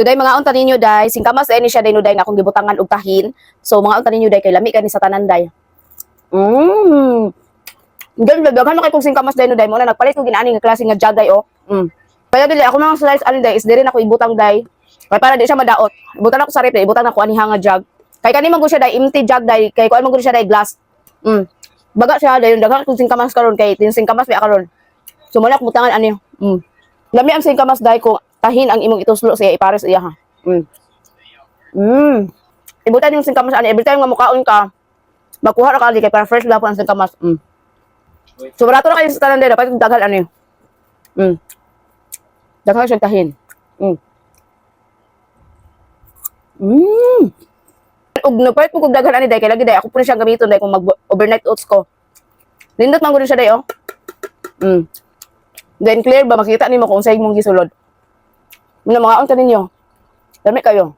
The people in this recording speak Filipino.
Today mga unta ninyo day, singkamas ni siya day no day na akong gibutangan og tahin. So mga unta ninyo day kay lami kani sa tanan day. Daghan na kay kong singkamas day no day mo na nagpalit ko ginaani nga klase nga jug day oh. Kaya dili ako mga slice ani day is diri na ko ibutang day. Kay para di siya madaot. Ibutang ako sa rep, ibutang na ko ani nga jug. Kay kani man ko siya day empty jug day, kay kuan man ko siya day glass. Baga siya day daghan kong singkamas karon kay tin singkamas may karon. So mo na butangan ani. Lami ang singkamas day ko tahin ang imong ituslo siya ipares iya ha. Ibutan yung singkamas ani every time nga mukaon ka. Makuha ra ka kay para fresh lang po ang singkamas. So barato na kayo sa tanan day dapat daghan ani. Daghan siya tahin. Ug nagpalit mo kog daghan ani day kay lagi day ako po siya gamiton day kung mag overnight oats ko. Nindot man gud siya day oh. Then clear ba makita nimo kung sa imong gisulod. Mga unta ninyo. Dami kayo.